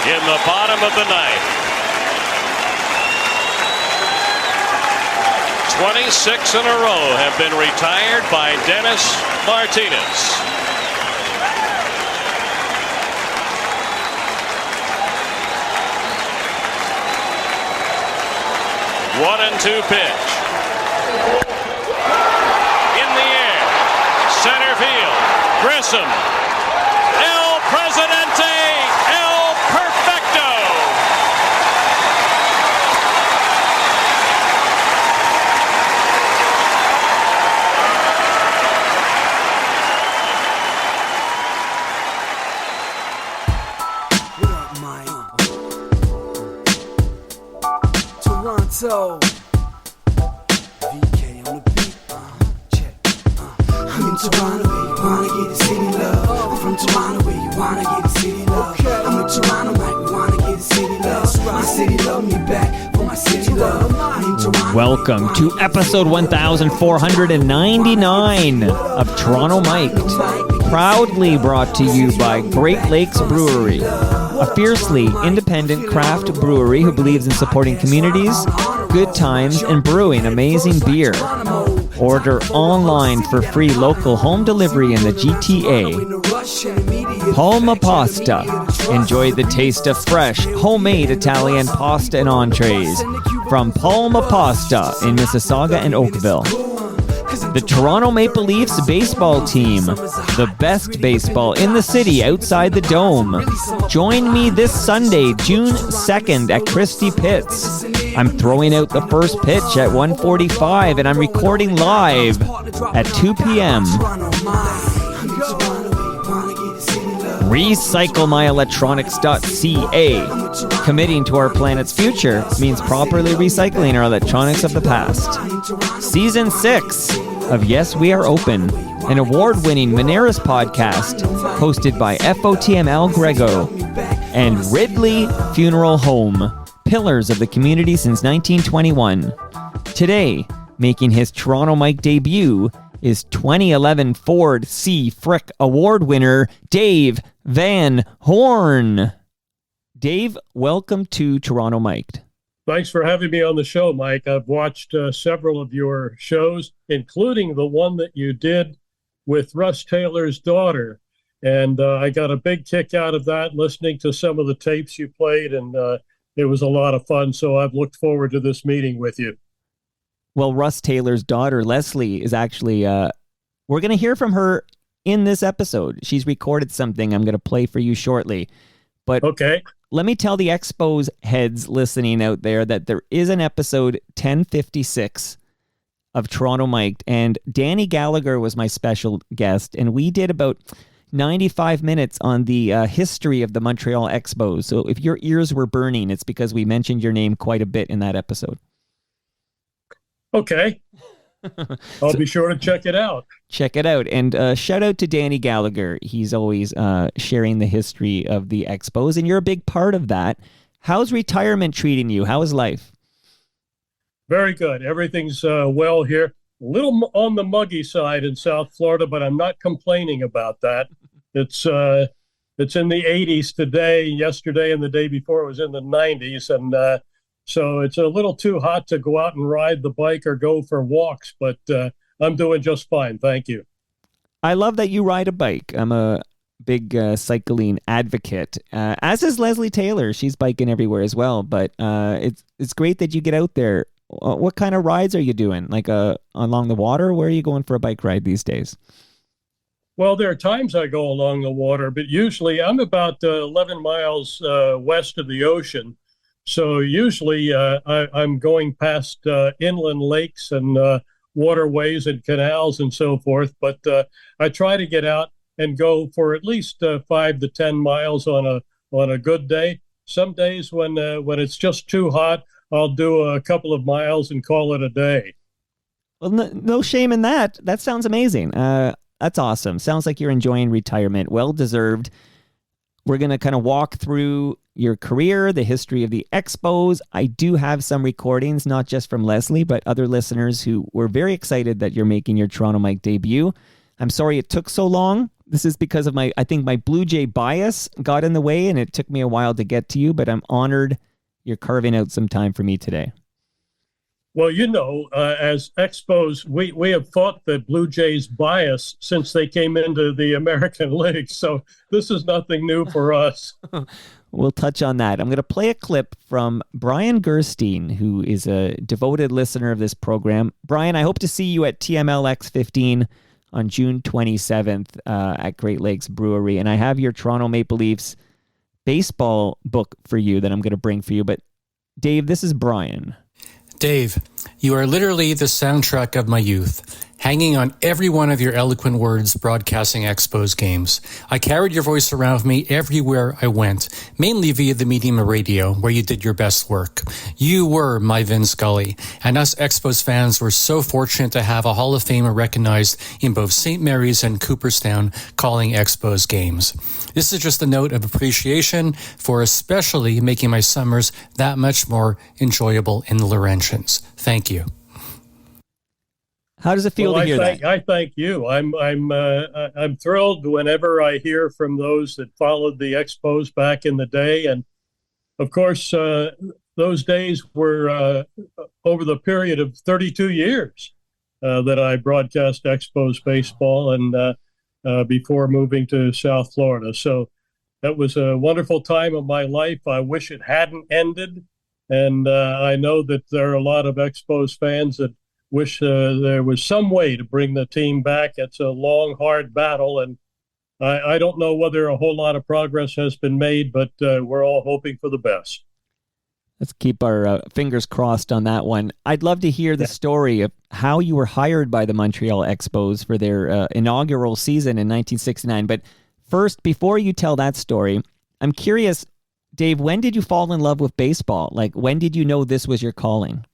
in the bottom of the ninth. 26 in a row have been retired by Dennis Martinez. One and two pitch. In the air. Center field. Grissom. El Presidente. El Perfecto. What up, Mike? Toronto. VK on the beat. Check. I'm in Toronto, where you wanna get the city love. I'm from Toronto, where you wanna get the city love. I'm in Toronto, Mike, we wanna get the city love. My city love me back for my city love. I'm in Toronto. Welcome to episode 1499 of Toronto Mic'd, proudly brought to you by Great Lakes Brewery, a fiercely independent craft brewery who believes in supporting communities, good times, and brewing amazing beer. Order online for free local home delivery in the GTA. Palma Pasta. Enjoy the taste of fresh, homemade Italian pasta and entrees from Palma Pasta in Mississauga and Oakville. The Toronto Maple Leafs baseball team, the best baseball in the city outside the Dome. Join me this Sunday, June 2nd at Christie Pitts. I'm throwing out the first pitch at 1:45 and I'm recording live at 2 p.m. RecycleMyElectronics.ca. Committing to our planet's future means properly recycling our electronics of the past. Season 6 of Yes, We Are Open, an award-winning Moneris podcast hosted by FOTM Al Grego and Ridley Funeral Home, pillars of the community since 1921. Today, making his Toronto Mike debut is 2011 Ford C. Frick Award winner Dave Van Horne. Dave, welcome to Toronto Mic'd. Thanks for having me on the show, Mike. I've watched several of your shows, including the one that you did with Russ Taylor's daughter. And I got a big kick out of that, listening to some of the tapes you played, and it was a lot of fun. So I've looked forward to this meeting with you. Well, Russ Taylor's daughter, Leslie, is actually, we're going to hear from her in this episode. She's recorded something I'm going to play for you shortly. But okay. Let me tell the Expos heads listening out there that there is an episode 1056 of Toronto Mic'd, and Danny Gallagher was my special guest, and we did about 95 minutes on the history of the Montreal Expos. So if your ears were burning, it's because we mentioned your name quite a bit in that episode. Okay. I'll be sure to check it out. Check it out. And shout out to Danny Gallagher. He's always sharing the history of the Expos, and you're a big part of that. How's retirement treating you? How is life? Very good. Everything's well here. A little on the muggy side in South Florida, but I'm not complaining about that. It's in the 80s today. Yesterday and the day before it was in the 90s, and so it's a little too hot to go out and ride the bike or go for walks, but I'm doing just fine. Thank you. I love that you ride a bike. I'm a big cycling advocate, as is Leslie Taylor. She's biking everywhere as well, but it's great that you get out there. What kind of rides are you doing? Like along the water? Where are you going for a bike ride these days? Well, there are times I go along the water, but usually I'm about 11 miles west of the ocean. So usually I'm going past inland lakes and waterways and canals and so forth. But I try to get out and go for at least 5 to 10 miles on a good day. Some days when it's just too hot, I'll do a couple of miles and call it a day. Well, no shame in that. That sounds amazing. That's awesome. Sounds like you're enjoying retirement. Well deserved. We're going to kind of walk through your career, the history of the Expos. I do have some recordings, not just from Leslie, but other listeners who were very excited that you're making your Toronto Mike debut. I'm sorry it took so long, This is because of I think my Blue Jay bias got in the way, and it took me a while to get to you, but I'm honored you're carving out some time for me today. Well, as Expos, we have fought the Blue Jays bias since they came into the American League. So this is nothing new for us. We'll touch on that. I'm going to play a clip from Brian Gerstein, who is a devoted listener of this program. Brian, I hope to see you at TMLX 15 on June 27th at Great Lakes Brewery. And I have your Toronto Maple Leafs baseball book for you that I'm going to bring for you. But Dave, this is Brian. Dave, you are literally the soundtrack of my youth, hanging on every one of your eloquent words broadcasting Expos games. I carried your voice around with me everywhere I went, mainly via the medium of radio, where you did your best work. You were my Vin Scully, and us Expos fans were so fortunate to have a Hall of Famer recognized in both St. Mary's and Cooperstown calling Expos games. This is just a note of appreciation for especially making my summers that much more enjoyable in the Laurentians. Thank you. How does it feel to hear that? I thank you. I'm thrilled whenever I hear from those that followed the Expos back in the day, and of course, those days were over the period of 32 years that I broadcast Expos baseball, and before moving to South Florida. So that was a wonderful time of my life. I wish it hadn't ended, and I know that there are a lot of Expos fans that wish there was some way to bring the team back. It's a long, hard battle, and I don't know whether a whole lot of progress has been made, but we're all hoping for the best. Let's keep our fingers crossed on that one. I'd love to hear the story of how you were hired by the Montreal Expos for their inaugural season in 1969. But first, before you tell that story, I'm curious, Dave, when did you fall in love with baseball? Like, when did you know this was your calling?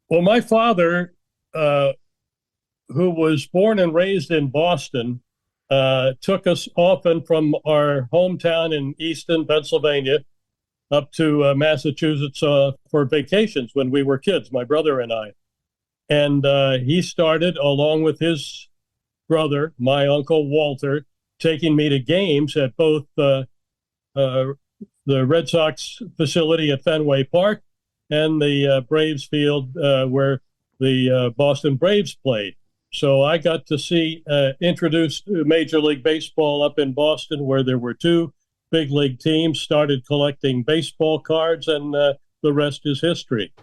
Well, my father, who was born and raised in Boston, took us often from our hometown in Easton, Pennsylvania, up to Massachusetts for vacations when we were kids, my brother and I. And he started, along with his brother, my uncle Walter, taking me to games at both the Red Sox facility at Fenway Park and the Braves field where the Boston Braves played. So I got to see introduced Major League Baseball up in Boston, where there were two big league teams, started collecting baseball cards, and the rest is history.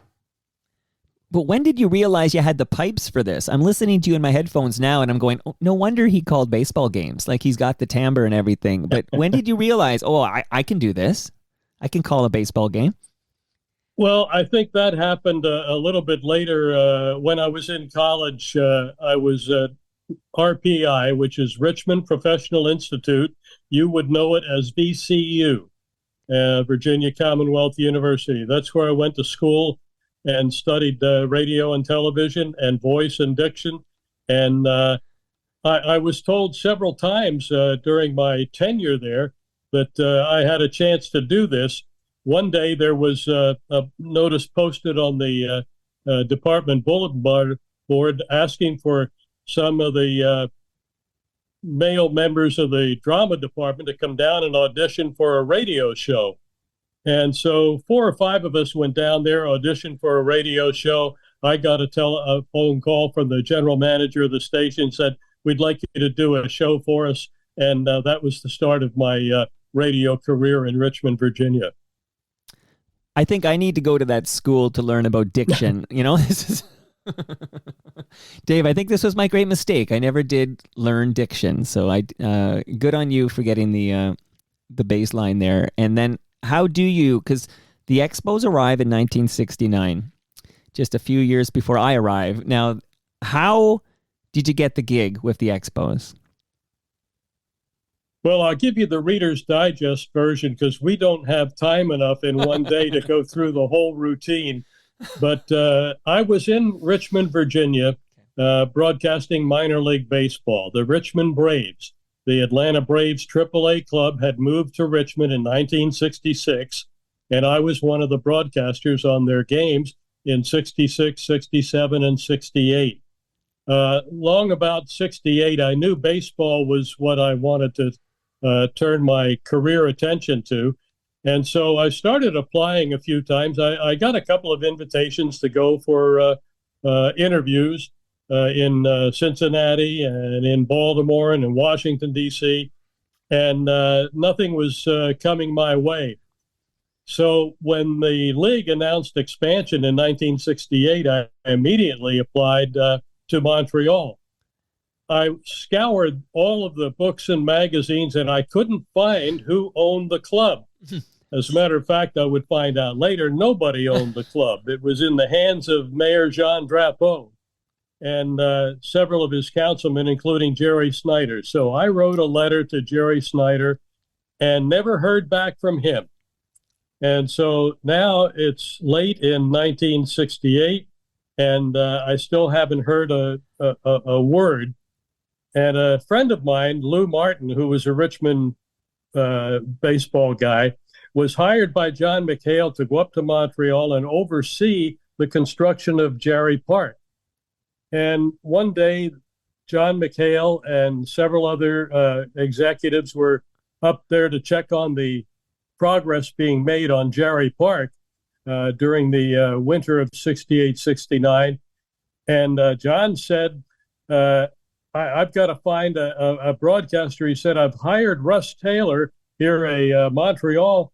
But when did you realize you had the pipes for this? I'm listening to you in my headphones now, and I'm going, oh, no wonder he called baseball games. Like, he's got the timbre and everything. But when did you realize, I can do this? I can call a baseball game? Well, I think that happened a little bit later. When I was in college, I was at RPI, which is Richmond Professional Institute. You would know it as VCU, Virginia Commonwealth University. That's where I went to school and studied radio and television and voice and diction. And I was told several times during my tenure there that I had a chance to do this. One day there was a notice posted on the department bulletin board asking for some of the male members of the drama department to come down and audition for a radio show. And so 4 or 5 of us went down there, auditioned for a radio show. I got a phone call from the general manager of the station, said, we'd like you to do a show for us. And that was the start of my radio career in Richmond, Virginia. I think I need to go to that school to learn about diction. This is... Dave, I think this was my great mistake. I never did learn diction, so good on you for getting the baseline there. And then how do you, because the Expos arrive in 1969, just a few years before I arrive. Now, how did you get the gig with the Expos? Well, I'll give you the Reader's Digest version because we don't have time enough in one day to go through the whole routine. But I was in Richmond, Virginia, broadcasting minor league baseball. The Richmond Braves, the Atlanta Braves AAA club, had moved to Richmond in 1966, and I was one of the broadcasters on their games in 66, 67, and 68. long about 68, I knew baseball was what I wanted to turn my career attention to. And so I started applying a few times. I got a couple of invitations to go for interviews in Cincinnati and in Baltimore and in Washington, D.C., and nothing was coming my way. So when the league announced expansion in 1968, I immediately applied to Montreal. I scoured all of the books and magazines, and I couldn't find who owned the club. As a matter of fact, I would find out later, nobody owned the club. It was in the hands of Mayor Jean Drapeau and several of his councilmen, including Jerry Snyder. So I wrote a letter to Jerry Snyder and never heard back from him. And so now it's late in 1968, and I still haven't heard a word. And a friend of mine, Lou Martin, who was a Richmond baseball guy, was hired by John McHale to go up to Montreal and oversee the construction of Jarry Park. And one day, John McHale and several other executives were up there to check on the progress being made on Jarry Park during the winter of 68, 69. And John said, I've got to find a broadcaster. He said, I've hired Russ Taylor here, a Montreal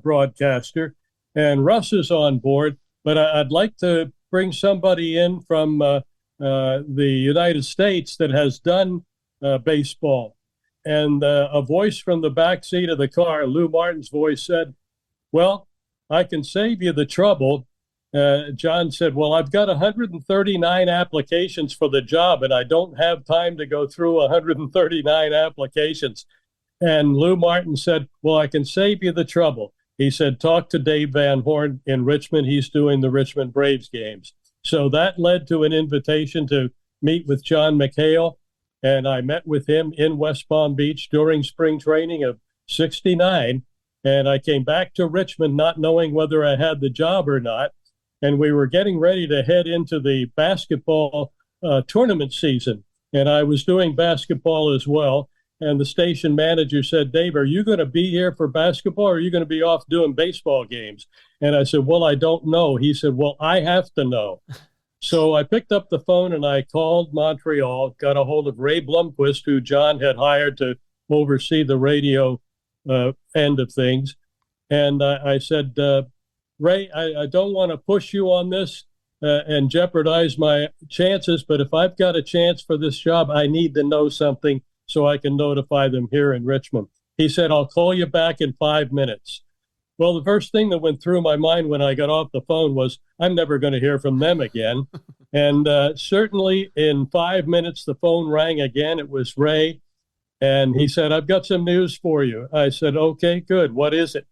broadcaster, and Russ is on board, but I'd like to bring somebody in from the United States that has done baseball. And a voice from the back seat of the car, Lou Martin's voice, said, well, I can save you the trouble. John said, well, I've got 139 applications for the job, and I don't have time to go through 139 applications. And Lou Martin said, well, I can save you the trouble. He said, talk to Dave Van Horne in Richmond. He's doing the Richmond Braves games. So that led to an invitation to meet with John McHale. And I met with him in West Palm Beach during spring training of 69. And I came back to Richmond not knowing whether I had the job or not. And we were getting ready to head into the basketball tournament season. And I was doing basketball as well. And the station manager said, Dave, are you going to be here for basketball, or are you going to be off doing baseball games? And I said, well, I don't know. He said, well, I have to know. So I picked up the phone and I called Montreal, got a hold of Ray Blomquist, who John had hired to oversee the radio end of things. And I said, Ray, I don't want to push you on this and jeopardize my chances, but if I've got a chance for this job, I need to know something so I can notify them here in Richmond. He said, I'll call you back in 5 minutes. Well, the first thing that went through my mind when I got off the phone was, I'm never going to hear from them again. And certainly in 5 minutes, the phone rang again. It was Ray. And he said, I've got some news for you. I said, okay, good. What is it?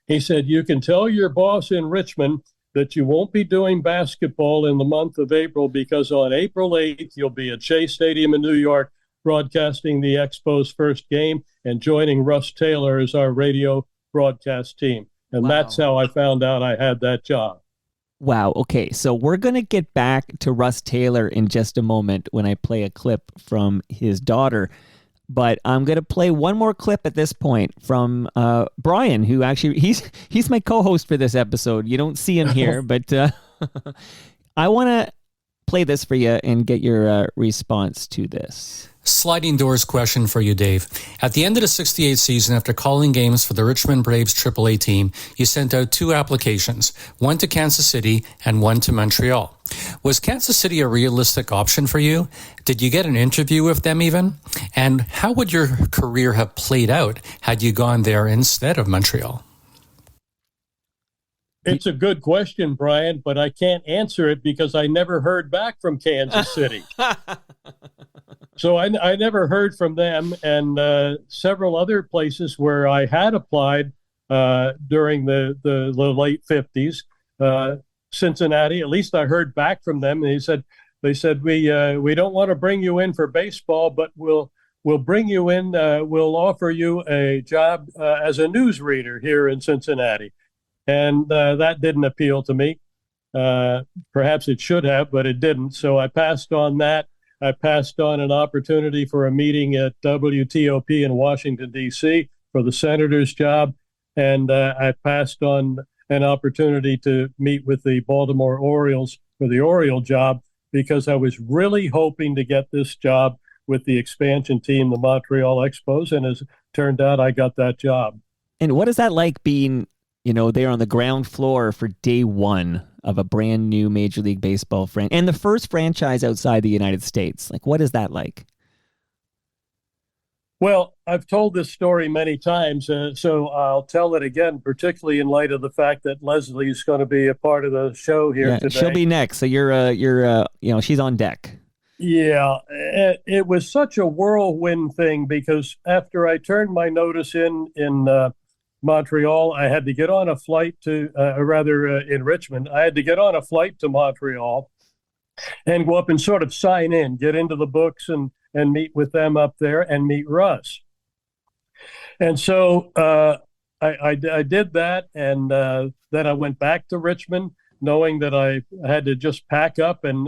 He said, you can tell your boss in Richmond that you won't be doing basketball in the month of April, because on April 8th, you'll be at Shea Stadium in New York broadcasting the Expos' first game and joining Russ Taylor as our radio broadcast team. And that's how I found out I had that job. Wow. Okay. So we're going to get back to Russ Taylor in just a moment when I play a clip from his daughter. But I'm going to play one more clip at this point from Brian, who actually, he's my co-host for this episode. You don't see him here, but I want to play this for you and get your response to this. Sliding doors question for you, Dave. At the end of the 68 season, after calling games for the Richmond Braves AAA team, you sent out 2 applications, one to Kansas City and one to Montreal. Was Kansas City a realistic option for you? Did you get an interview with them even? And how would your career have played out had you gone there instead of Montreal? It's a good question, Brian, but I can't answer it because I never heard back from Kansas City. So I never heard from them, and several other places where I had applied during the late 50s. Cincinnati, at least I heard back from them. And they said we don't want to bring you in for baseball, but we'll bring you in. We'll offer you a job as a newsreader here in Cincinnati. And that didn't appeal to me. Perhaps it should have, but it didn't. So I passed on that. I passed on an opportunity for a meeting at WTOP in Washington, D.C. for the senator's job. And I passed on an opportunity to meet with the Baltimore Orioles for the Oriole job because I was really hoping to get this job with the expansion team, the Montreal Expos. And as it turned out, I got that job. And what is that like being, there on the ground floor for day one of a brand new Major League Baseball franchise and the first franchise outside the United States? Like, what is that like? Well, I've told this story many times, so I'll tell it again, particularly in light of the fact that Leslie's going to be a part of the show here today. She'll be next, so you're she's on deck. Yeah, it was such a whirlwind thing because after I turned my notice in Montreal, I had to get on a flight to, in Richmond, I had to get on a flight to Montreal and go up and sort of sign in, get into the books and meet with them up there and meet Russ. And so I did that. And then I went back to Richmond knowing that I had to just pack up and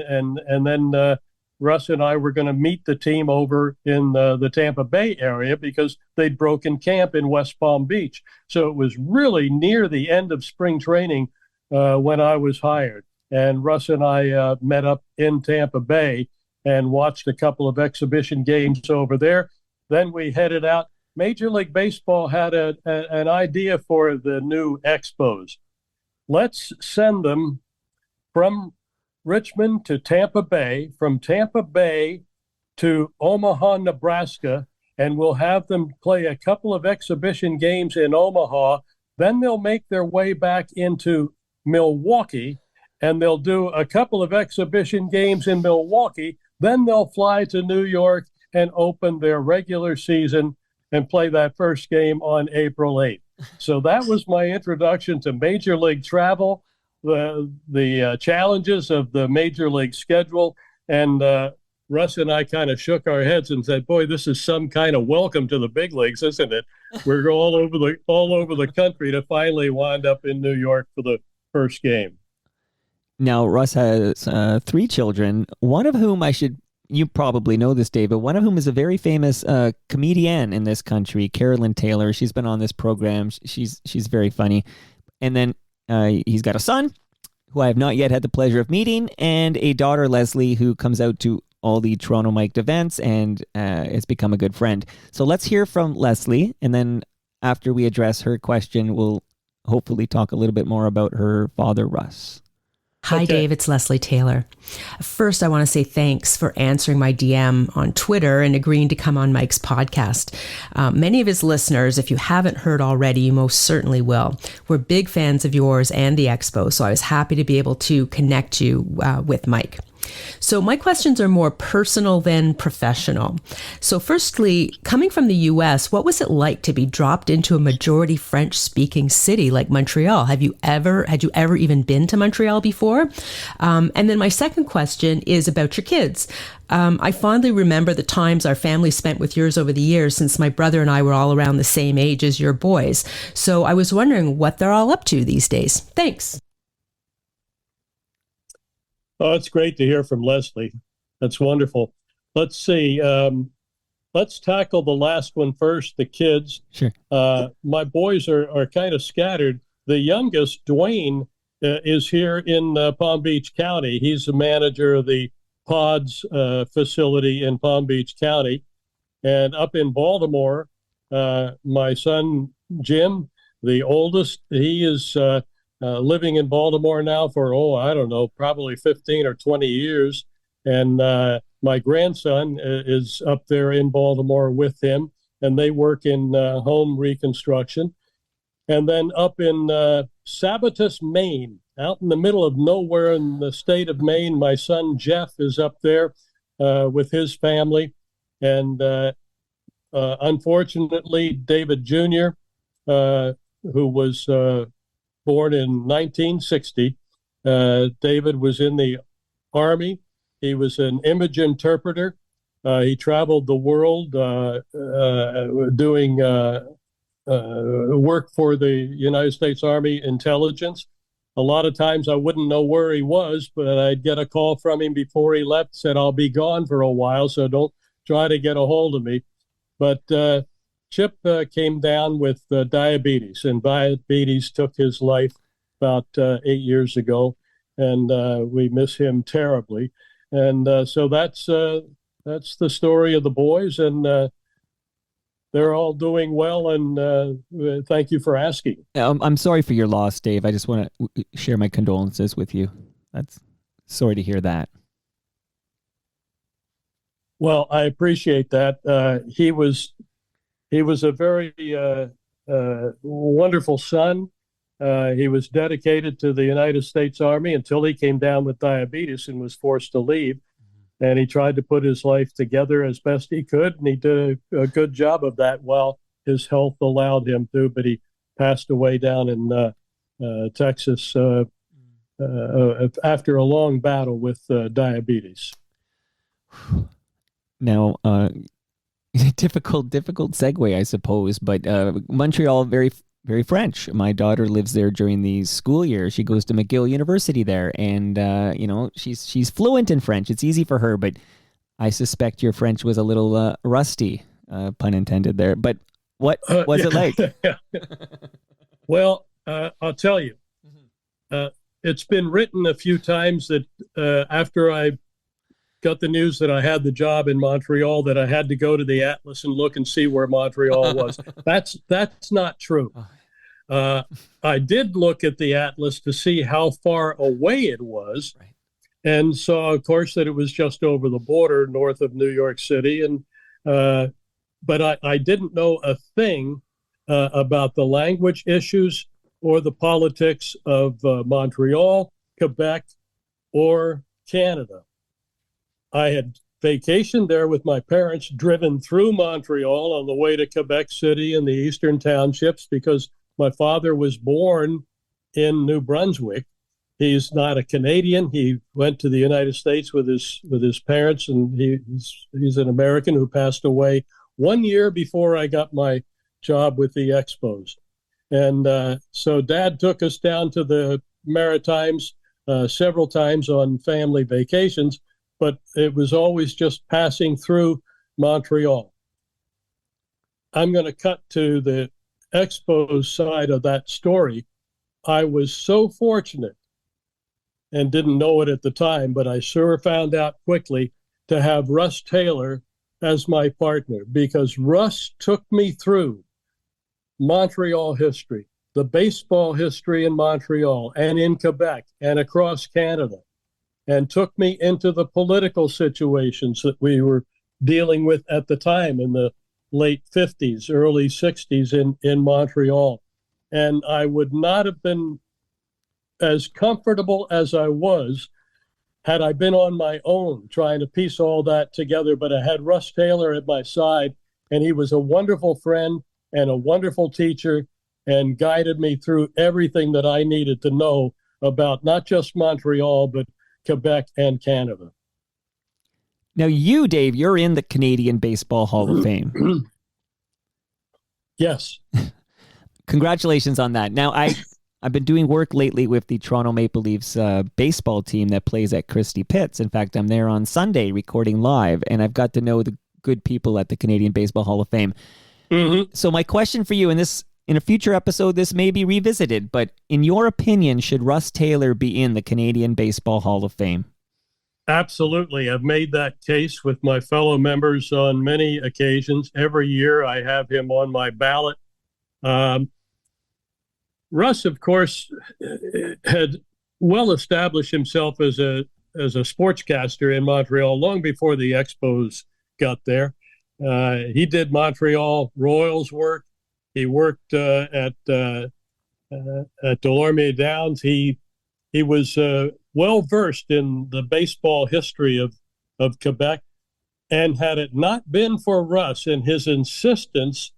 then Russ and I were going to meet the team over in the Tampa Bay area because they'd broken camp in West Palm Beach. So it was really near the end of spring training when I was hired. And Russ and I met up in Tampa Bay and watched a couple of exhibition games over there. Then we headed out. Major League Baseball had an idea for the new Expos. Let's send them from Richmond to Tampa Bay, from Tampa Bay to Omaha, Nebraska, and we'll have them play a couple of exhibition games in Omaha. Then they'll make their way back into Milwaukee, and they'll do a couple of exhibition games in Milwaukee. Then they'll fly to New York and open their regular season and play that first game on April 8th. So that was my introduction to Major League travel, the challenges of the Major League schedule. And Russ and I kind of shook our heads and said, boy, this is some kind of welcome to the big leagues, isn't it? We're all over the country to finally wind up in New York for the first game. Now, Russ has 3 children, one of whom you probably know this, David, one of whom is a very famous comedian in this country, Carolyn Taylor. She's been on this program. She's very funny. And then he's got a son, who I have not yet had the pleasure of meeting, and a daughter, Leslie, who comes out to all the Toronto Mic'd events and has become a good friend. So let's hear from Leslie, and then after we address her question, we'll hopefully talk a little bit more about her father, Russ. Hi, okay. Dave. It's Leslie Taylor. First, I want to say thanks for answering my DM on Twitter and agreeing to come on Mike's podcast. Many of his listeners, if you haven't heard already, you most certainly will. We're big fans of yours and the Expo, so I was happy to be able to connect you with Mike. So my questions are more personal than professional. So firstly, coming from the US, what was it like to be dropped into a majority French-speaking city like Montreal? Had you ever even been to Montreal before? And then my second question is about your kids. I fondly remember the times our family spent with yours over the years, since my brother and I were all around the same age as your boys. So I was wondering what they're all up to these days. Thanks. Oh, it's great to hear from Leslie. That's wonderful. Let's see. Let's tackle the last one first, the kids. Sure. My boys are kind of scattered. The youngest, Dwayne, is here in Palm Beach County. He's the manager of the Pods facility in Palm Beach County. And up in Baltimore, my son, Jim, the oldest, he is living in Baltimore now for, probably 15 or 20 years. And my grandson is up there in Baltimore with him, and they work in home reconstruction. And then up in Sabatus, Maine, out in the middle of nowhere in the state of Maine, my son Jeff is up there with his family. And unfortunately, David Jr., who was born in 1960. David was in the Army. He was an image interpreter. He traveled the world doing work for the United States Army intelligence. a lot of times I wouldn't know where he was, but I'd get a call from him before he left, said, I'll be gone for a while, so don't try to get a hold of me. But Chip came down with diabetes, and diabetes took his life about 8 years ago, and we miss him terribly. And so that's the story of the boys, and they're all doing well, and thank you for asking. I'm sorry for your loss, Dave. I just want to share my condolences with you. That's sorry to hear that. Well, I appreciate that. He was a very wonderful son. He was dedicated to the United States Army until he came down with diabetes and was forced to leave. And he tried to put his life together as best he could, and he did a good job of that while his health allowed him to. But he passed away down in Texas after a long battle with diabetes. Now, difficult segue, I suppose, but Montreal, very, very French. My daughter lives there during the school year. She goes to McGill University there, and she's fluent in French. It's easy for her, but I suspect your French was a little rusty, pun intended there. But what was it like? Well, I'll tell you, it's been written a few times that after I got the news that I had the job in Montreal, that I had to go to the Atlas and look and see where Montreal was. That's not true. I did look at the Atlas to see how far away it was, right, and saw, of course, that it was just over the border north of New York City. And but I didn't know a thing about the language issues or the politics of Montreal, Quebec, or Canada. I had vacationed there with my parents, driven through Montreal on the way to Quebec City and the eastern townships, because my father was born in New Brunswick. He's not a Canadian. He went to the United States with his parents, and he's an American who passed away 1 year before I got my job with the Expos. And so Dad took us down to the Maritimes several times on family vacations, but it was always just passing through Montreal. I'm going to cut to the Expos side of that story. I was so fortunate, and didn't know it at the time, but I sure found out quickly, to have Russ Taylor as my partner, because Russ took me through Montreal history, the baseball history in Montreal and in Quebec and across Canada, and took me into the political situations that we were dealing with at the time in the late 50s, early 60s in Montreal. And I would not have been as comfortable as I was had I been on my own trying to piece all that together. But I had Russ Taylor at my side, and he was a wonderful friend and a wonderful teacher, and guided me through everything that I needed to know about not just Montreal, but Quebec and Canada. Now you, Dave, you're in the Canadian Baseball Hall of Fame. Yes. Congratulations on that. Now, I've been doing work lately with the Toronto Maple Leafs baseball team that plays at Christie Pitts. In fact, I'm there on Sunday recording live, and I've got to know the good people at the Canadian Baseball Hall of Fame. Mm-hmm. So my question for you, in a future episode, this may be revisited, but in your opinion, should Russ Taylor be in the Canadian Baseball Hall of Fame? Absolutely. I've made that case with my fellow members on many occasions. Every year I have him on my ballot. Russ, of course, had well established himself as a sportscaster in Montreal long before the Expos got there. He did Montreal Royals work. He worked at Delorme Downs. He was well versed in the baseball history of Quebec. And had it not been for Russ and his insistence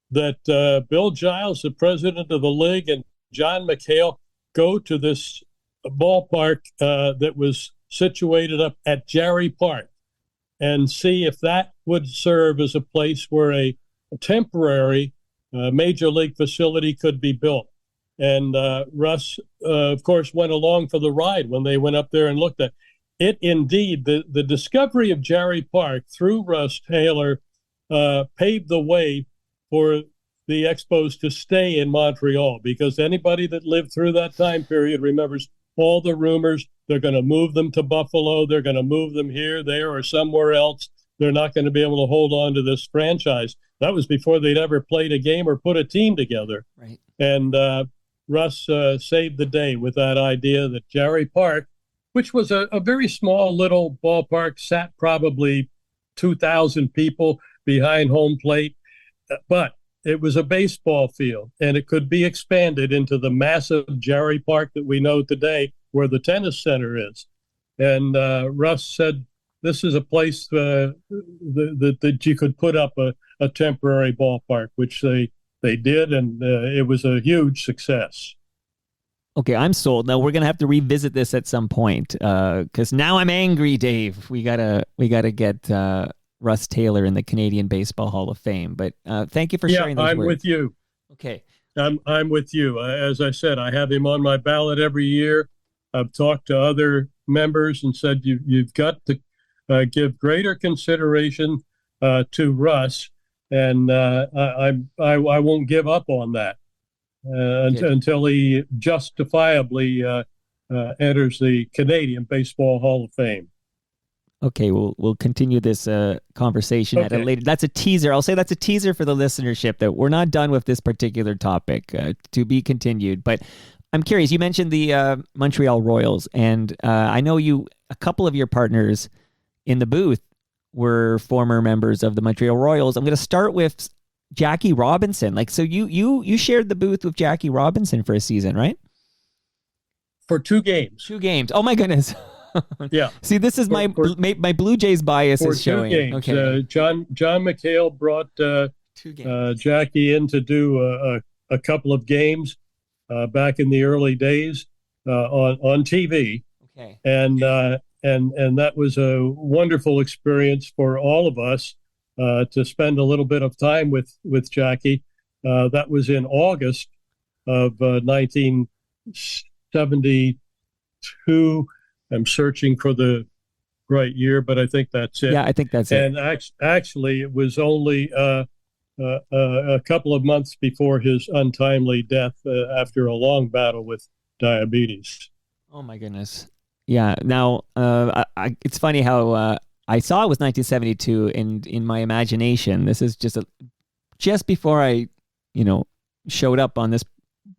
that Bill Giles, the president of the league, and John McHale go to this ballpark that was situated up at Jarry Park and see if that would serve as a place where a temporary major league facility could be built. And Russ, of course, went along for the ride when they went up there and looked at it. Indeed, the discovery of Jarry Park through Russ Taylor paved the way for the Expos to stay in Montreal, because anybody that lived through that time period remembers all the rumors. They're going to move them to Buffalo. They're going to move them here, there, or somewhere else. They're not going to be able to hold on to this franchise. That was before they'd ever played a game or put a team together. Right. And Russ saved the day with that idea that Jarry Park, which was a very small little ballpark, sat probably 2,000 people behind home plate, but it was a baseball field, and it could be expanded into the massive Jarry Park that we know today, where the tennis center is. And Russ said, this is a place that you could put up a temporary ballpark, which they did, and it was a huge success. Okay, I'm sold. Now we're gonna have to revisit this at some point, because now I'm angry, Dave. We gotta get Russ Taylor in the Canadian Baseball Hall of Fame. But thank you for sharing those I'm words. with you. Okay. I'm with you. As I said, I have him on my ballot every year. I've talked to other members and said you've got to give greater consideration to Russ, and I won't give up on that until he justifiably enters the Canadian Baseball Hall of Fame. Okay, we'll continue this conversation at a later. That's a teaser. I'll say that's a teaser for the listenership that we're not done with this particular topic, to be continued. But I'm curious. You mentioned the Montreal Royals, and I know a couple of your partners in the booth were former members of the Montreal Royals. I'm going to start with Jackie Robinson. So you shared the booth with Jackie Robinson for a season, right? For 2 games. 2 games. Oh my goodness. Yeah. See, this is my Blue Jays bias is showing. 2 games. Okay. John McHale brought 2 games. Jackie in to do a couple of games back in the early days on TV. Okay. And that was a wonderful experience for all of us to spend a little bit of time with Jackie. That was in August of 1972. I'm searching for the right year, but I think that's it. Yeah, I think that's it. And actually, it was only a couple of months before his untimely death after a long battle with diabetes. Oh, my goodness. Yeah. Now, it's funny how I saw it was 1972, and in my imagination, this is just before I, showed up on this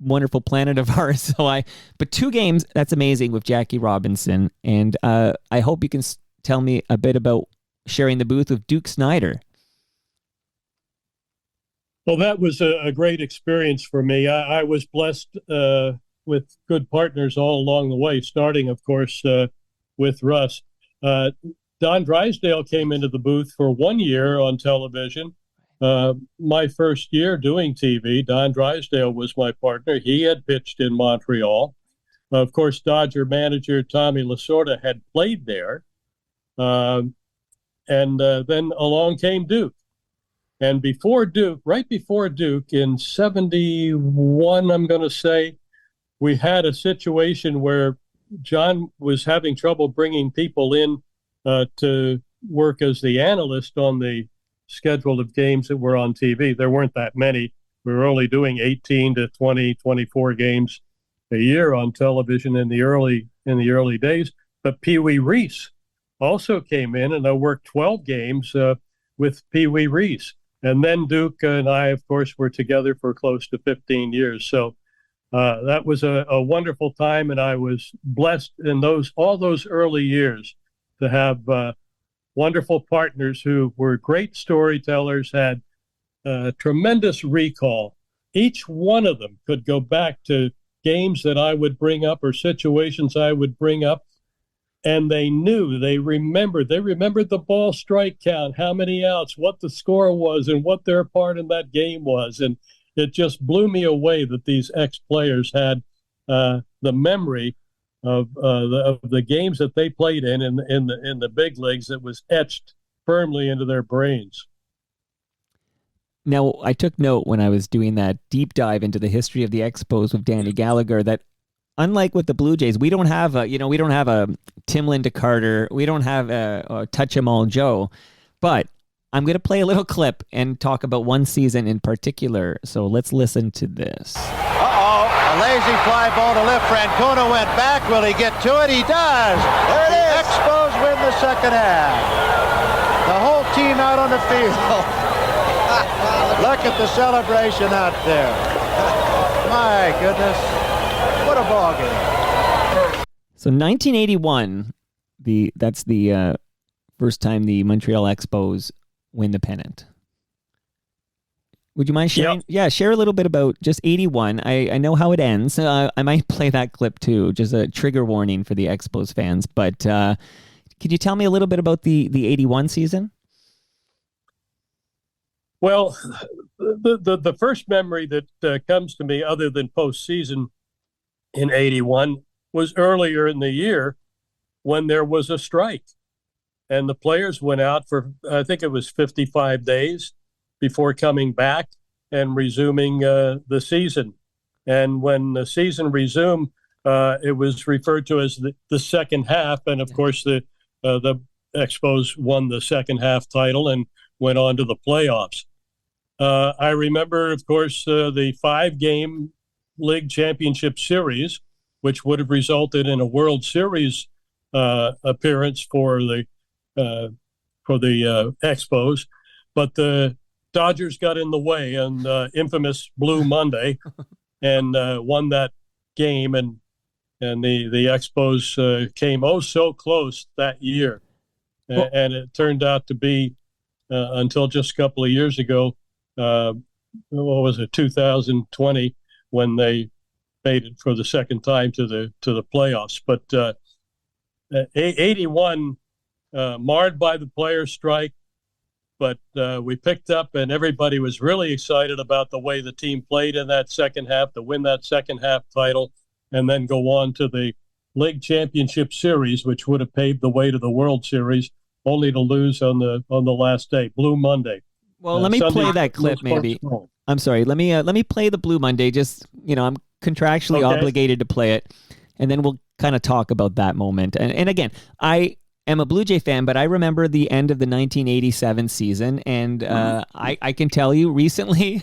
wonderful planet of ours. But 2 games, that's amazing, with Jackie Robinson. And I hope you can tell me a bit about sharing the booth with Duke Snider. Well, that was a great experience for me. I was blessed with good partners all along the way, starting, of course, with Russ. Don Drysdale came into the booth for 1 year on television. My first year doing TV, Don Drysdale was my partner. He had pitched in Montreal. Of course, Dodger manager Tommy Lasorda had played there. And then along came Duke. And right before Duke, in 71, I'm going to say, we had a situation where John was having trouble bringing people in to work as the analyst on the schedule of games that were on TV. There weren't that many. We were only doing 18 to 20, 24 games a year on television in the early days. But Pee Wee Reese also came in, and I worked 12 games with Pee Wee Reese. And then Duke and I, of course, were together for close to 15 years. So that was a wonderful time, and I was blessed in all those early years to have wonderful partners who were great storytellers, had tremendous recall. Each one of them could go back to games that I would bring up or situations I would bring up, and they remembered the ball strike count, how many outs, what the score was, and what their part in that game was. And it just blew me away that these ex-players had the memory of the games that they played in the big leagues that was etched firmly into their brains. Now, I took note when I was doing that deep dive into the history of the Expos with Danny Gallagher that unlike with the Blue Jays, we don't have a Tim Linda-Carter, we don't have a touch-em-all Joe, but I'm going to play a little clip and talk about one season in particular. So let's listen to this. A lazy fly ball to left. Francona went back. Will he get to it? He does. There it is. Expos win the second half. The whole team out on the field. Look at the celebration out there. My goodness. What a ball game. So 1981, that's the first time the Montreal Expos win the pennant. Would you mind sharing? Yep. Yeah, share a little bit about just 81. I know how it ends. I might play that clip too, just a trigger warning for the Expos fans. But could you tell me a little bit about the 81 season? Well, the first memory that comes to me other than postseason in 81 was earlier in the year when there was a strike. And the players went out for, I think it was 55 days before coming back and resuming the season. And when the season resumed, it was referred to as the second half. And of course, the Expos won the second half title and went on to the playoffs. I remember, of course, the 5-game league championship series, which would have resulted in a World Series appearance for the Expos, but the Dodgers got in the way on infamous Blue Monday and won that game, and the Expos came so close that year, and it turned out to be until just a couple of years ago, 2020, when they made it for the second time to the playoffs. But 81. Marred by the players' strike, but we picked up, and everybody was really excited about the way the team played in that second half to win that second half title, and then go on to the league championship series, which would have paved the way to the World Series, only to lose on the last day, Blue Monday. Well, let me play that clip, maybe. I'm sorry. Let me play the Blue Monday. Just I'm contractually obligated to play it, and then we'll kind of talk about that moment. And again, I am a Blue Jay fan, but I remember the end of the 1987 season, and I can tell you recently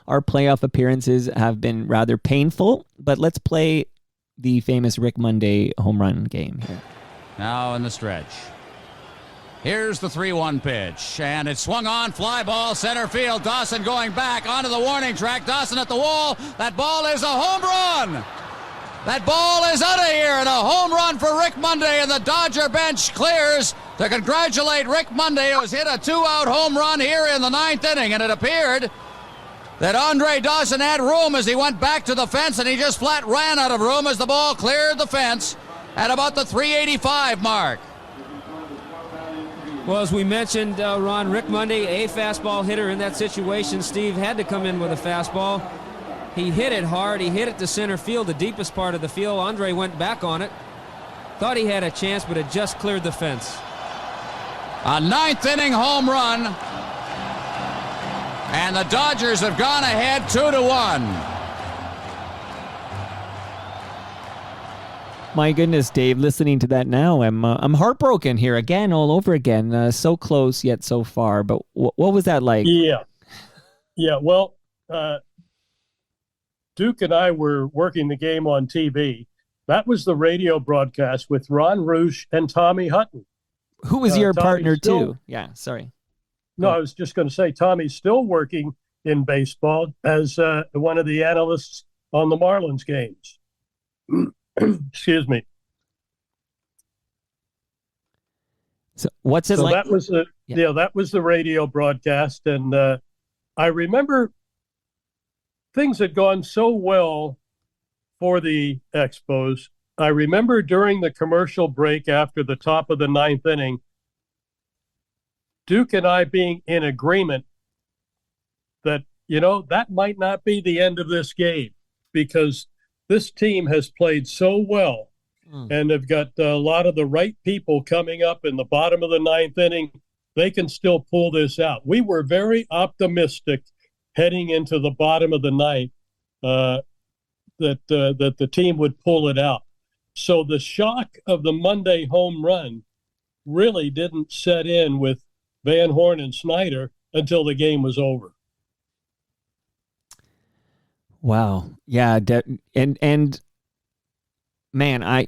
our playoff appearances have been rather painful, but let's play the famous Rick Monday home run game here. Now in the stretch. Here's the 3-1 pitch, and it's swung on, fly ball, center field. Dawson going back onto the warning track. Dawson at the wall. That ball is a home run. That ball is out of here, and a home run for Rick Monday, and the Dodger bench clears to congratulate Rick Monday, who has hit a 2-out home run here in the 9th inning, and it appeared that Andre Dawson had room as he went back to the fence, and he just flat ran out of room as the ball cleared the fence at about the 385 mark. Well, as we mentioned, Ron, Rick Monday, a fastball hitter in that situation. Steve had to come in with a fastball. He hit it hard. He hit it to center field, the deepest part of the field. Andre went back on it. Thought he had a chance, but it just cleared the fence. A 9th inning home run. And the Dodgers have gone ahead 2-1. My goodness, Dave, listening to that now, I'm heartbroken here again, all over again. So close yet so far. But what was that like? Yeah. Well, Duke and I were working the game on TV. That was the radio broadcast with Ron Rouge and Tommy Hutton. Who was your partner too? Yeah, sorry. No, I was just going to say Tommy's still working in baseball as one of the analysts on the Marlins games. Excuse me. So what's it like? That was that was the radio broadcast, and I remember things had gone so well for the Expos. I remember during the commercial break after the top of the 9th inning, Duke and I being in agreement that, that might not be the end of this game, because this team has played so well, and they've got a lot of the right people coming up in the bottom of the 9th inning they can still pull this out. We were very optimistic heading into the bottom of the ninth that the team would pull it out. So the shock of the Monday home run really didn't set in with Van Horne and Snyder until the game was over. Wow. Yeah. And man, I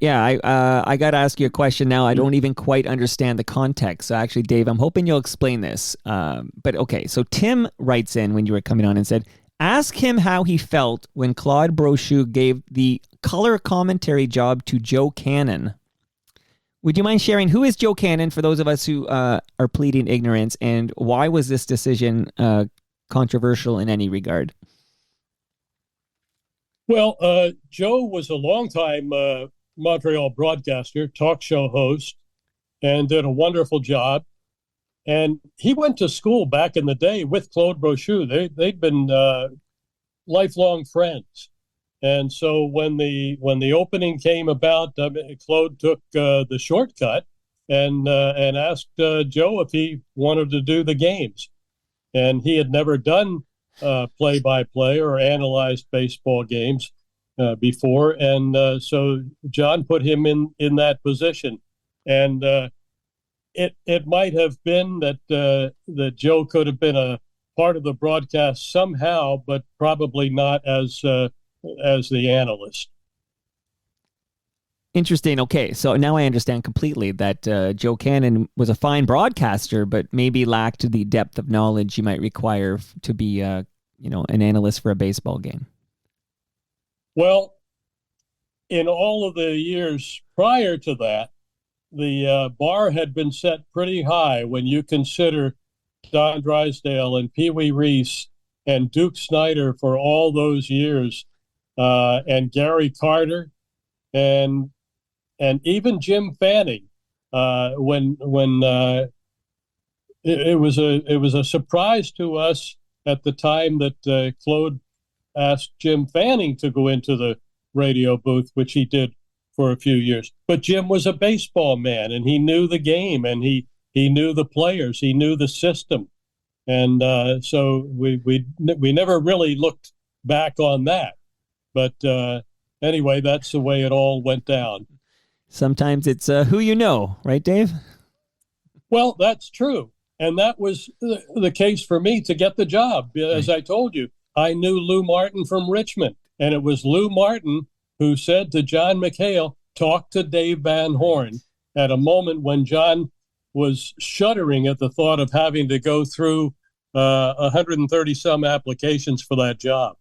got to ask you a question now. I don't even quite understand the context. So actually, Dave, I'm hoping you'll explain this. But okay. So Tim writes in when you were coming on and said, ask him how he felt when Claude Brochu gave the color commentary job to Joe Cannon. Would you mind sharing who is Joe Cannon for those of us who are pleading ignorance, and why was this decision controversial in any regard? Well, Joe was a longtime Montreal broadcaster, talk show host, and did a wonderful job. And he went to school back in the day with Claude Brochu. They'd been lifelong friends. And so when the opening came about, Claude took the shortcut and asked Joe if he wanted to do the games. And he had never done play-by-play or analyzed baseball games before. And so John put him in that position. And it might have been that Joe could have been a part of the broadcast somehow, but probably not as the analyst. Interesting. Okay, so now I understand completely that Joe Cannon was a fine broadcaster, but maybe lacked the depth of knowledge you might require to be, an analyst for a baseball game. Well, in all of the years prior to that, the bar had been set pretty high when you consider Don Drysdale and Pee Wee Reese and Duke Snyder for all those years, and Gary Carter, and even Jim Fanning. When it was a surprise to us at the time that Claude asked Jim Fanning to go into the radio booth, which he did for a few years. But Jim was a baseball man, and he knew the game, and he knew the players, he knew the system, and so we never really looked back on that. But anyway, that's the way it all went down. Sometimes it's who you know, right, Dave? Well, that's true. And that was the case for me to get the job. As I told you, I knew Lou Martin from Richmond, and it was Lou Martin who said to John McHale, talk to Dave Van Horne, at a moment when John was shuddering at the thought of having to go through 130-some applications for that job.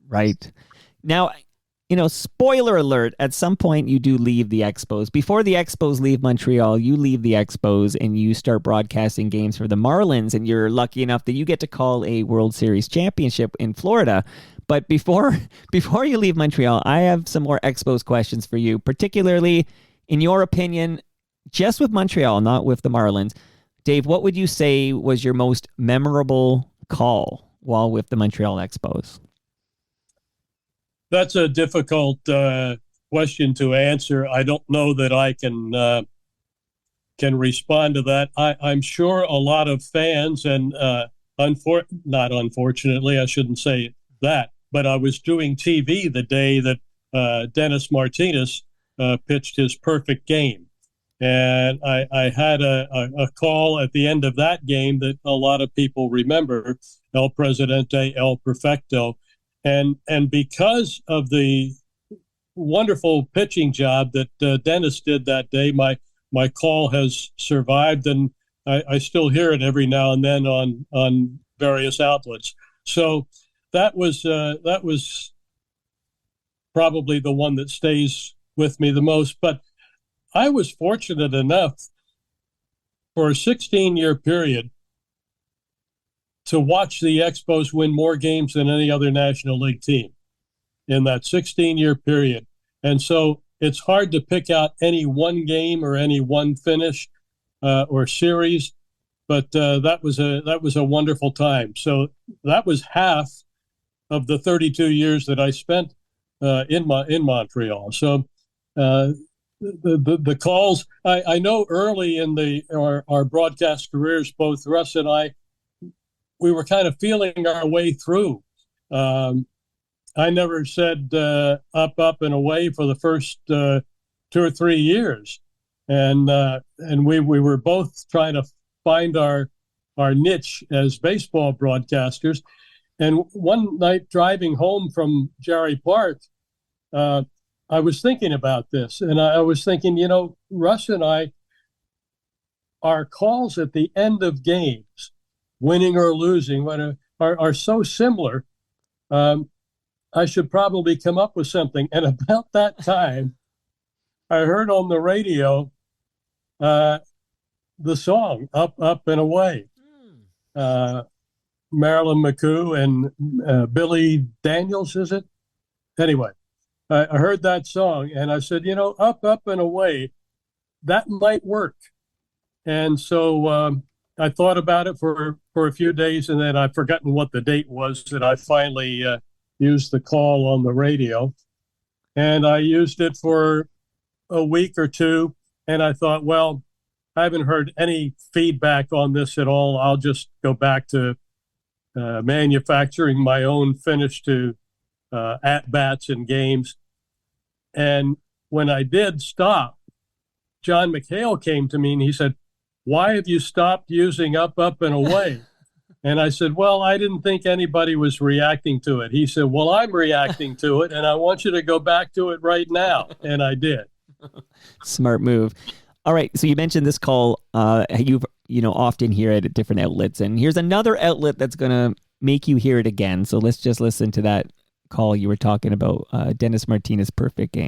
Right. Now, spoiler alert, at some point you do leave the Expos. Before the Expos leave Montreal, you leave the Expos and you start broadcasting games for the Marlins, and you're lucky enough that you get to call a World Series championship in Florida. But before you leave Montreal, I have some more Expos questions for you, particularly, in your opinion, just with Montreal, not with the Marlins. Dave, what would you say was your most memorable call while with the Montreal Expos? That's a difficult question to answer. I don't know that I can respond to that. I'm sure a lot of fans, and not unfortunately, I shouldn't say that, but I was doing TV the day that Dennis Martinez pitched his perfect game. And I had a call at the end of that game that a lot of people remember, El Presidente, El Perfecto. And because of the wonderful pitching job that Dennis did that day, my call has survived, and I still hear it every now and then on various outlets. So that was probably the one that stays with me the most. But I was fortunate enough for a 16-year period to watch the Expos win more games than any other National League team in that 16-year period. And so it's hard to pick out any one game or any one finish or series, but that was a wonderful time. So that was half of the 32 years that I spent in Montreal. So the calls. I know early in our broadcast careers, both Russ and I, we were kind of feeling our way through. I never said up, up, and away for the first 2 or 3 years, and we were both trying to find our niche as baseball broadcasters. And one night driving home from Jerry Park, I was thinking about this, and I was thinking, Russ and I, our calls at the end of games, winning or losing, are so similar. I should probably come up with something. And about that time, I heard on the radio the song "Up, Up and Away." Marilyn McCoo and Billy Daniels, is it? Anyway, I heard that song and I said, "Up, Up and Away, that might work." And so I thought about it for a few days, and then I've forgotten what the date was that I finally used the call on the radio. And I used it for a week or two, and I thought, well, I haven't heard any feedback on this at all. I'll just go back to manufacturing my own finish to at-bats and games. And when I did stop, John McHale came to me and he said, "Why have you stopped using up, up, and away?" And I said, "Well, I didn't think anybody was reacting to it." He said, "Well, I'm reacting to it, and I want you to go back to it right now." And I did. Smart move. All right, so you mentioned this call. You often hear it at different outlets, and here's another outlet that's going to make you hear it again. So let's just listen to that call you were talking about, Dennis Martinez' perfect game.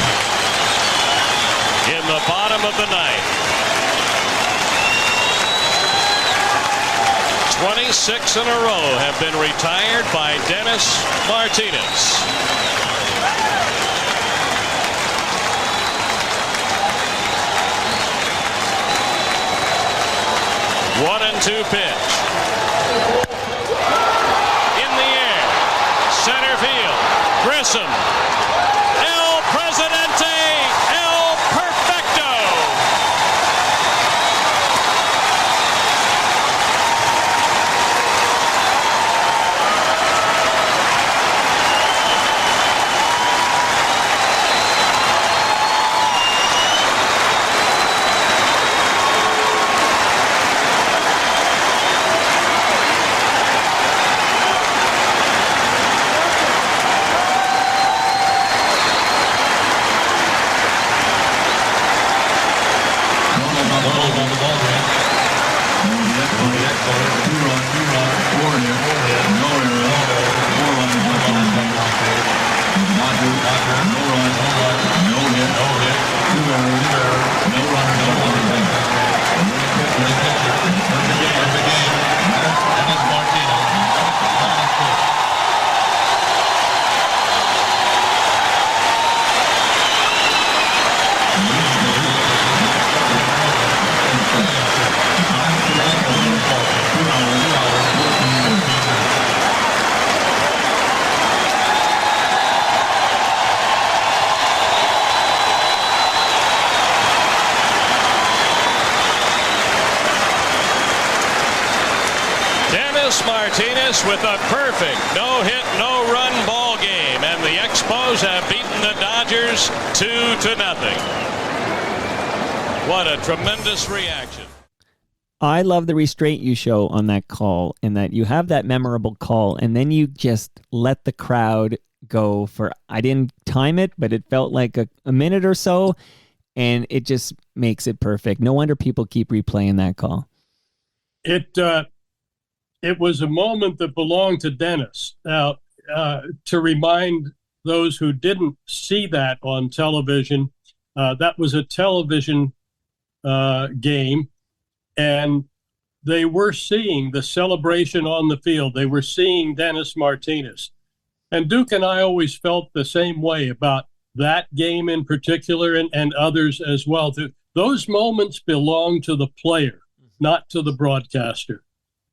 In the bottom of the ninth, 26 in a row have been retired by Dennis Martinez. One and two pitch. In the air. Center field. Grissom. El Presidente. El Perfecto. Martinez with a perfect no-hit, no-run ball game, and the Expos have beaten the Dodgers 2-0. What a tremendous reaction. I love the restraint you show on that call, in that you have that memorable call, and then you just let the crowd go for, I didn't time it, but it felt like a minute or so, and it just makes it perfect. No wonder people keep replaying that call. It was a moment that belonged to Dennis. Now, to remind those who didn't see that on television, that was a television game, and they were seeing the celebration on the field. They were seeing Dennis Martinez. And Duke and I always felt the same way about that game in particular, and others as well. Those moments belong to the player, not to the broadcaster.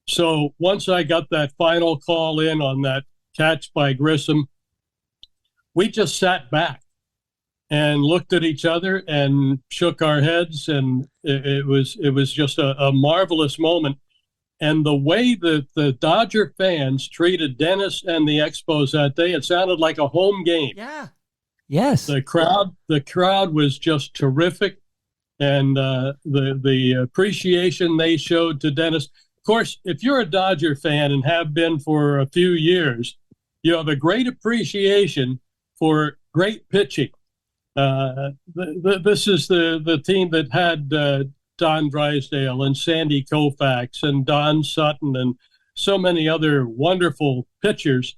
So once I got that final call in on that catch by Grissom, we just sat back and looked at each other and shook our heads, and it was just a marvelous moment. And the way that the Dodger fans treated Dennis and the Expos that day, it sounded like a home game. Yeah. Yes. The crowd was just terrific, and the appreciation they showed to Dennis. Of course, if you're a Dodger fan and have been for a few years, you have a great appreciation for great pitching. This is the team that had Don Drysdale and Sandy Koufax and Don Sutton and so many other wonderful pitchers.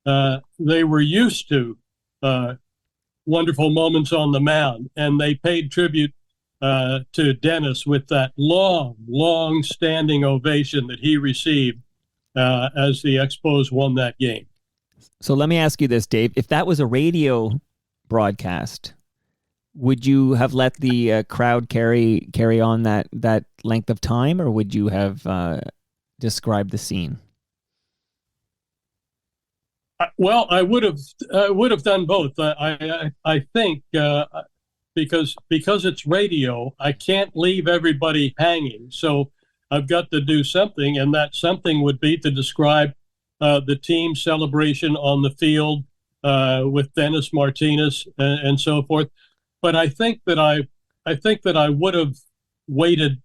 They were used to wonderful moments on the mound, and they paid tribute to Dennis with that long standing ovation that he received as the Expos won that game. So let me ask you this, Dave. If that was a radio broadcast, would you have let the crowd carry on that length of time, or would you have described the scene? Well, I would have done both. I think because it's radio, I can't leave everybody hanging. So I've got to do something, and that something would be to describe the team celebration on the field with Dennis Martinez and so forth. But I think that I would have waited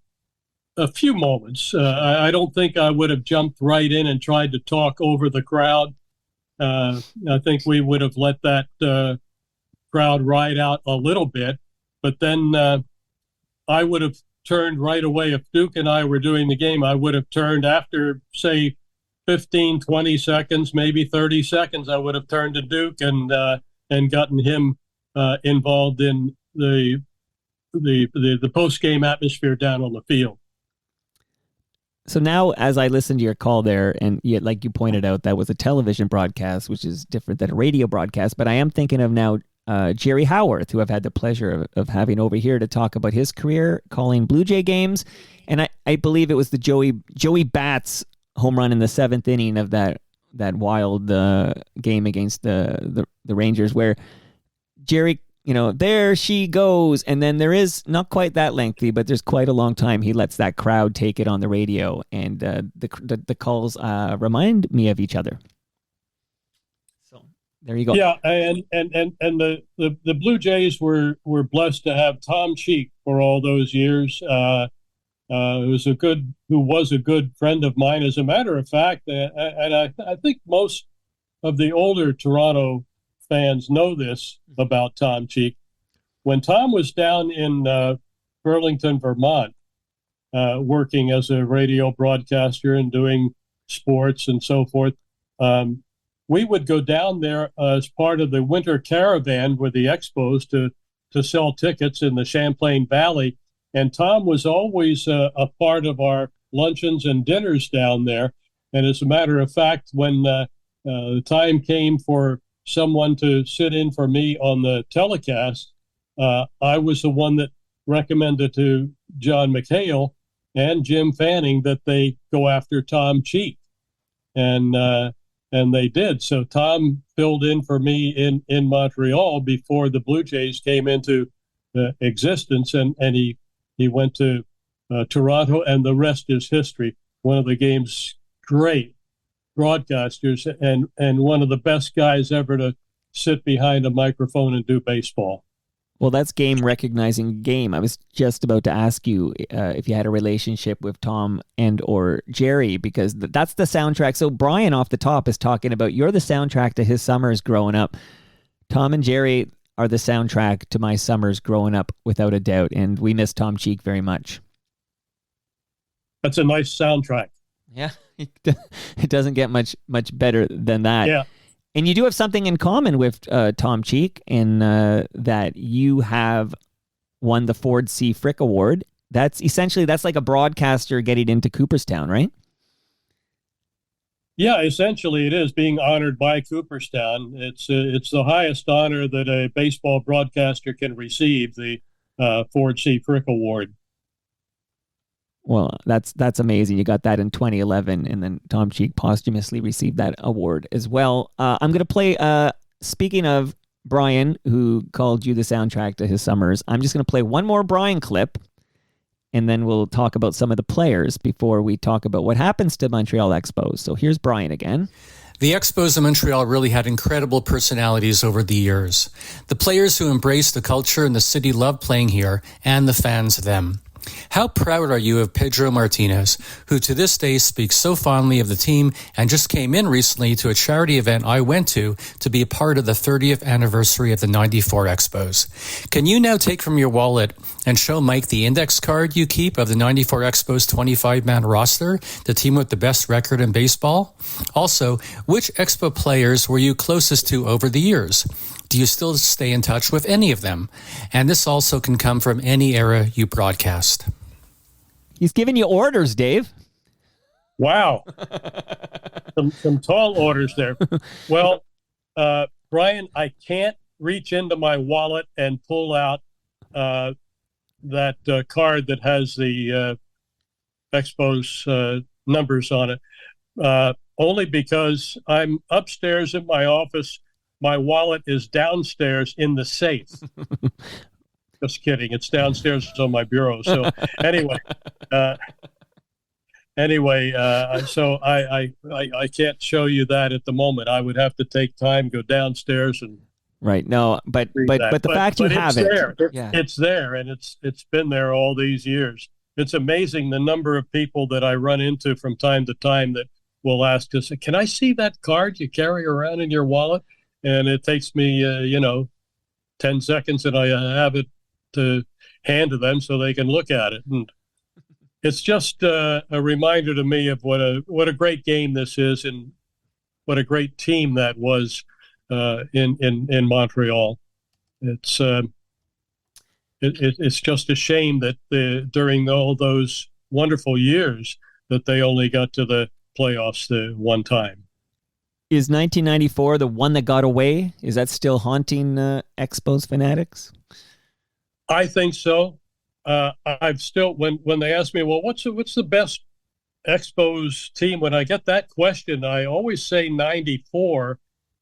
a few moments. I don't think I would have jumped right in and tried to talk over the crowd. I think we would have let that crowd ride out a little bit. But then I would have turned right away. If Duke and I were doing the game, I would have turned after, say, 15, 20 seconds, maybe 30 seconds. I would have turned to Duke and gotten him involved in the post-game atmosphere down on the field. So now, as I listen to your call there, and yet, like you pointed out, that was a television broadcast, which is different than a radio broadcast. But I am thinking of now Jerry Howarth, who I've had the pleasure of having over here to talk about his career calling Blue Jay games. And I believe it was the Joey Bats home run in the 7th inning of that wild game against the Rangers, where Jerry, there she goes, and then there is not quite that lengthy, but there's quite a long time he lets that crowd take it on the radio, and the calls remind me of each other. So there you go. Yeah, and the Blue Jays were blessed to have Tom Cheek for all those years. Who was a good friend of mine, as a matter of fact, and I think most of the older Toronto fans know this about Tom Cheek. When Tom was down in Burlington, Vermont, working as a radio broadcaster and doing sports and so forth, we would go down there as part of the winter caravan with the Expos to sell tickets in the Champlain Valley. And Tom was always a part of our luncheons and dinners down there. And as a matter of fact, when the time came for someone to sit in for me on the telecast, I was the one that recommended to John McHale and Jim Fanning that they go after Tom Cheek. And they did. So Tom filled in for me in Montreal before the Blue Jays came into existence, and he went to Toronto, and the rest is history. One of the game's great broadcasters and one of the best guys ever to sit behind a microphone and do baseball. Well, that's game recognizing game. I was just about to ask you if you had a relationship with Tom and or Jerry, because that's the soundtrack. So Brian off the top is talking about you're the soundtrack to his summers growing up. Tom and Jerry are the soundtrack to my summers growing up, without a doubt, and we miss Tom Cheek very much. That's a nice soundtrack. Yeah, it doesn't get much better than that. Yeah. And you do have something in common with Tom Cheek in that you have won the Ford C. Frick Award. That's like a broadcaster getting into Cooperstown, right? Yeah, essentially it is being honored by Cooperstown. It's the highest honor that a baseball broadcaster can receive, the Ford C. Frick Award. Well, that's amazing. You got that in 2011, and then Tom Cheek posthumously received that award as well. I'm going to play, speaking of Brian, who called you the soundtrack to his summers. I'm just going to play one more Brian clip, and then we'll talk about some of the players before we talk about what happens to Montreal Expos. So here's Brian again. The Expos of Montreal really had incredible personalities over the years. The players who embraced the culture and the city loved playing here, and the fans them. How proud are you of Pedro Martinez, who to this day speaks so fondly of the team and just came in recently to a charity event I went to be a part of the 30th anniversary of the 94 Expos. Can you now take from your wallet and show Mike the index card you keep of the 94 Expos 25-man roster, the team with the best record in baseball? Also, which Expo players were you closest to over the years? Do you still stay in touch with any of them? And this also can come from any era you broadcast. He's giving you orders, Dave. Wow. some tall orders there. Well, Brian, I can't reach into my wallet and pull out that card that has the Expos numbers on it, only because I'm upstairs in my office. My wallet is downstairs in the safe. Just kidding. It's downstairs on my bureau. So anyway, so I can't show you that at the moment. I would have to take time, go downstairs and. Right. No, but the fact you have it. It's there, and it's been there all these years. It's amazing the number of people that I run into from time to time that will ask us, "Can I see that card you carry around in your wallet?" And it takes me, 10 seconds, and I have it to hand to them so they can look at it. And it's just a reminder to me of what a great game this is, and what a great team that was in Montreal. It's just a shame that during all those wonderful years that they only got to the playoffs the one time. Is 1994 the one that got away? Is that still haunting Expos fanatics? I think so. I've still, when they ask me, well, what's the best Expos team? When I get that question, I always say 94,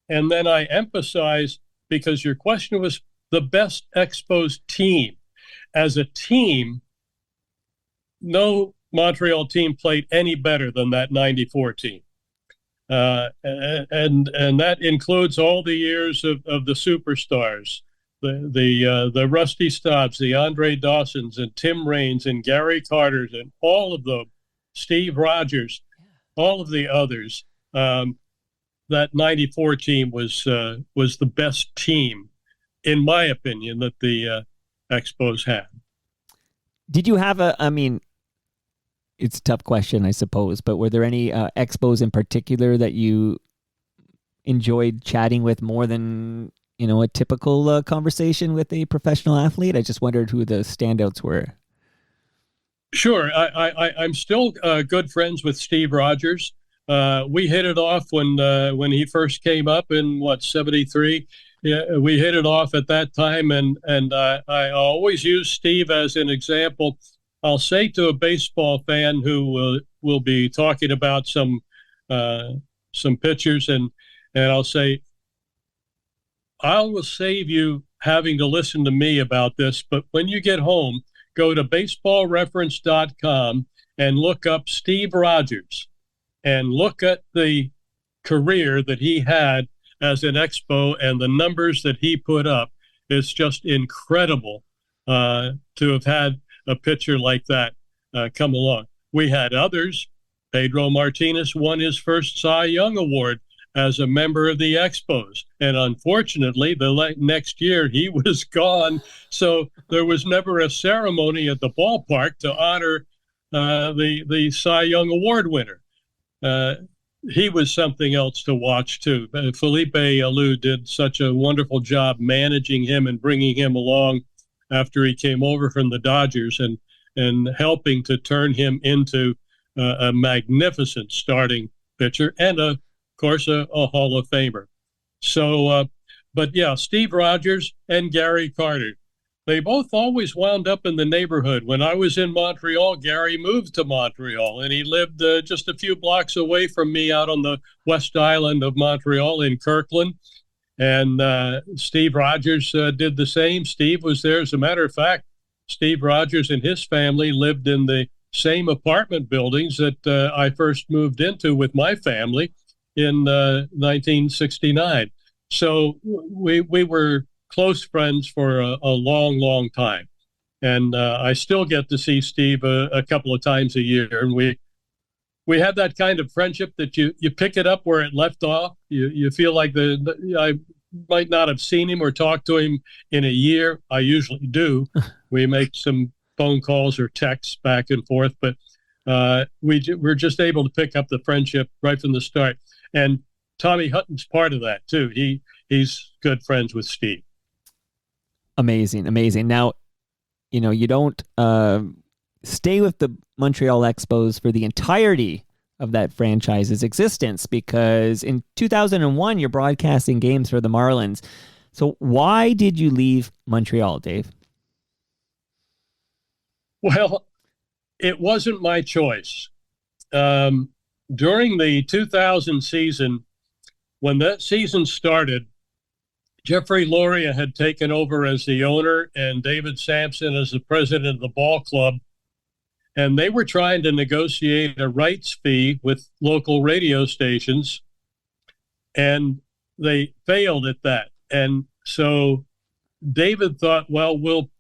and then I emphasize, because your question was the best Expos team. As a team, no Montreal team played any better than that 94 team. And that includes all the years of the superstars, the Rusty Stobbs, the Andre Dawsons, and Tim Raines, and Gary Carters, and all of them, Steve Rogers, all of the others. That 94 team was the best team, in my opinion, that the Expos had. Did you have it's a tough question, I suppose, but were there any Expos in particular that you enjoyed chatting with more than, a typical conversation with a professional athlete? I just wondered who the standouts were. Sure. I'm still good friends with Steve Rogers. We hit it off when he first came up in, 73? Yeah, we hit it off at that time, and I always use Steve as an example. I'll say to a baseball fan who will be talking about some pitchers, and I'll say, I will save you having to listen to me about this, but when you get home, go to baseballreference.com and look up Steve Rogers and look at the career that he had as an Expo and the numbers that he put up. It's just incredible to have had a pitcher like that come along. We had others. Pedro Martinez won his first Cy Young Award as a member of the Expos. And unfortunately, the next year he was gone. So there was never a ceremony at the ballpark to honor the Cy Young Award winner. He was something else to watch, too. Felipe Alou did such a wonderful job managing him and bringing him along after he came over from the Dodgers, and helping to turn him into a magnificent starting pitcher and, of course, a Hall of Famer. So, but yeah, Steve Rogers and Gary Carter, they both always wound up in the neighborhood. When I was in Montreal, Gary moved to Montreal, and he lived just a few blocks away from me out on the West Island of Montreal in Kirkland. And Steve Rogers did the same. Steve was there. As a matter of fact, Steve Rogers and his family lived in the same apartment buildings that I first moved into with my family in 1969. So we we were close friends for a long, long time. And I still get to see Steve a couple of times a year. And we have that kind of friendship that you pick it up where it left off. You feel like I might not have seen him or talked to him in a year. I usually do. We make some phone calls or texts back and forth, but we're just able to pick up the friendship right from the start. And Tommy Hutton's part of that too. He's good friends with Steve. Amazing. Now, you don't stay with the Montreal Expos for the entirety of that franchise's existence, because in 2001, you're broadcasting games for the Marlins. So why did you leave Montreal, Dave? Well, it wasn't my choice. During the 2000 season, when that season started, Jeffrey Loria had taken over as the owner and David Sampson as the president of the ball club. And they were trying to negotiate a rights fee with local radio stations, and they failed at that. And so David thought, well, we'll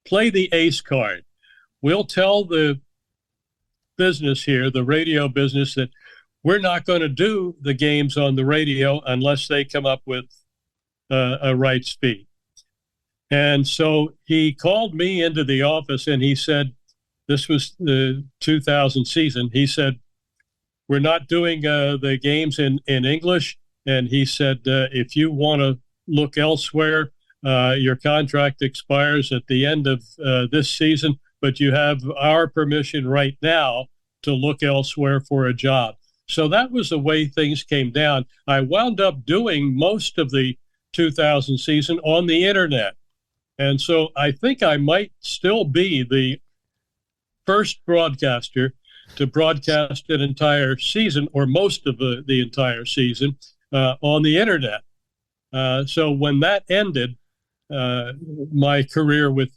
play the ace card. We'll tell the business here, the radio business, that we're not going to do the games on the radio unless they come up with a rights fee. And so he called me into the office and he said, this was the 2000 season. He said, we're not doing the games in English. And he said, if you want to look elsewhere, your contract expires at the end of this season, but you have our permission right now to look elsewhere for a job. So that was the way things came down. I wound up doing most of the 2000 season on the internet. And so I think I might still be the first broadcaster to broadcast an entire season, or most of the entire season, on the internet. So when that ended, my career with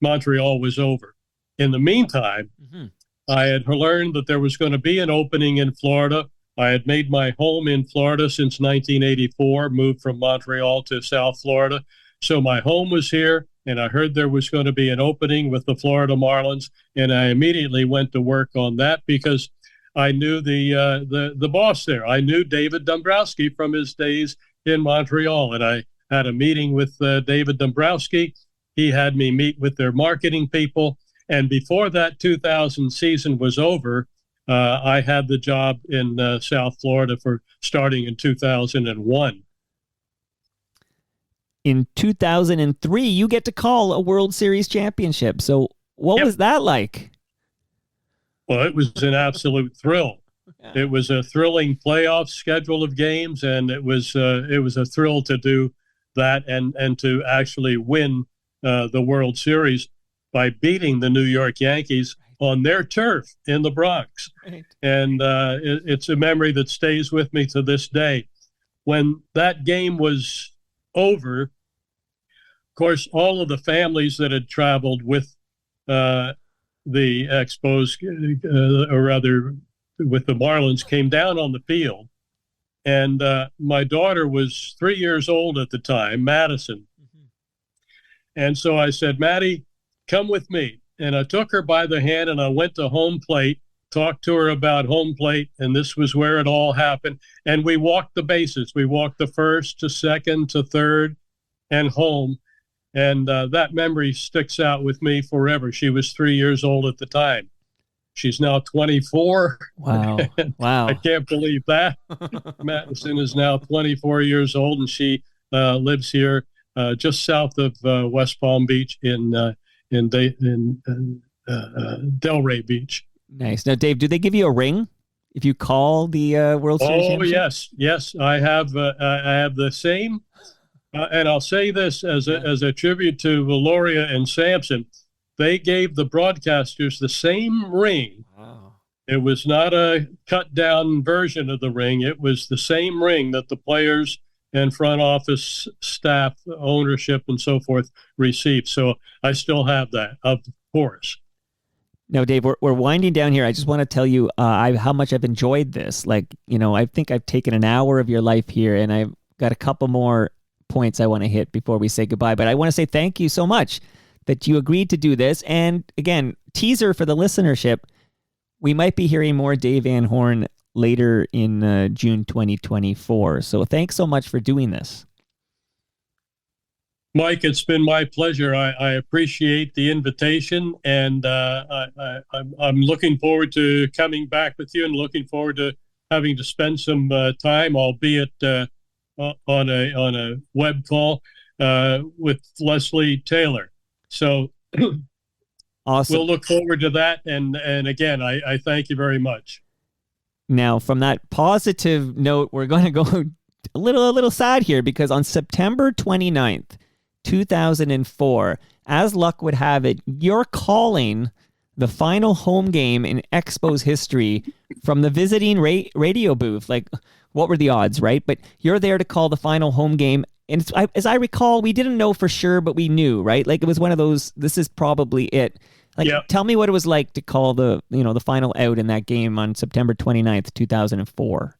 Montreal was over. In the meantime, I had learned that there was going to be an opening in Florida. I had made my home in Florida since 1984, moved from Montreal to South Florida. So my home was here, and I heard there was going to be an opening with the Florida Marlins, and I immediately went to work on that because I knew the boss there. I knew David Dombrowski from his days in Montreal, and I had a meeting with David Dombrowski. He had me meet with their marketing people, and before that 2000 season was over, I had the job in South Florida for starting in 2001. In 2003, you get to call a World Series championship. So what was that like? Well, it was an absolute thrill. Yeah. It was a thrilling playoff schedule of games, and it was a thrill to do that and to actually win the World Series by beating the New York Yankees on their turf in the Bronx. Right. And it's a memory that stays with me to this day. When that game was over, of course, all of the families that had traveled with the Expos, or rather with the Marlins, came down on the field. And my daughter was 3 years old at the time, Madison. Mm-hmm. And so I said, Maddie, come with me. And I took her by the hand and I went to home plate, talked to her about home plate, and this was where it all happened. And we walked the bases. We walked the first to second to third and home. And that memory sticks out with me forever. She was 3 years old at the time. She's now 24. Wow. Wow. I can't believe that. Madison is now 24 years old, and she lives here just south of West Palm Beach in Delray Beach. Nice. Now, Dave, do they give you a ring if you call the World Series championship? Yes. I have the same. And I'll say this as a tribute to Valoria and Sampson. They gave the broadcasters the same ring It was not a cut down version of the ring. It was the same ring that the players and front office staff, ownership, and so forth received. So I still have that, of course. Now, Dave, we're winding down here. I just want to tell you how much I've enjoyed this. Like, I think I've taken an hour of your life here, and I've got a couple more points I want to hit before we say goodbye. But I want to say thank you so much that you agreed to do this. And again, teaser for the listenership, we might be hearing more Dave Van Horne later in June 2024. So thanks so much for doing this. Mike, it's been my pleasure. I appreciate the invitation, and I'm looking forward to coming back with you and looking forward to having to spend some time, albeit on a web call with Leslie Taylor. So awesome. We'll look forward to that. And again, I thank you very much. Now, from that positive note, we're going to go a little sad here, because on September 29th, 2004, as luck would have it, you're calling the final home game in Expos history from the visiting radio booth. Like, what were the odds, right? But you're there to call the final home game. And as I recall, we didn't know for sure, but we knew, right? Like, it was one of those, this is probably it. Like, yep. Tell me what it was like to call the final out in that game on September 29th, 2004.